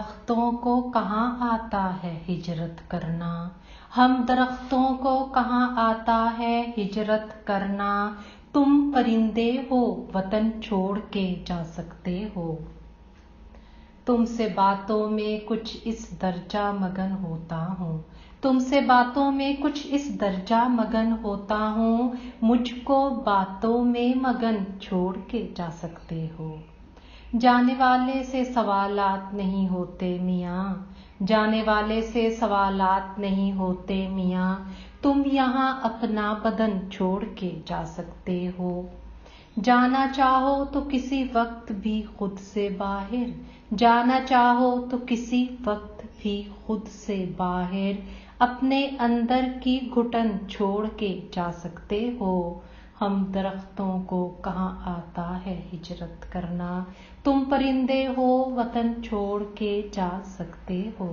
दरख्तों को कहाँ आता है हिजरत करना, हम दरख्तों को कहाँ आता है हिजरत करना। तुम परिंदे हो वतन छोड़ के जा सकते हो। तुमसे बातों में कुछ इस दर्जा मगन होता हूँ, तुमसे बातों में कुछ इस दर्जा मगन होता हूँ। मुझको बातों में मगन छोड़ के जा सकते हो। जाने वाले से सवालात नहीं होते मियाँ, जाने वाले से सवालात नहीं होते मियाँ। तुम यहाँ अपना बदन छोड़ के जा सकते हो। जाना चाहो तो किसी वक्त भी खुद से बाहर, जाना चाहो तो किसी वक्त भी खुद से बाहर। अपने अंदर की घुटन छोड़ के जा सकते हो। हम दरख्तों को कहाँ आता है हिजरत करना, तुम परिंदे हो वतन छोड़ के जा सकते हो।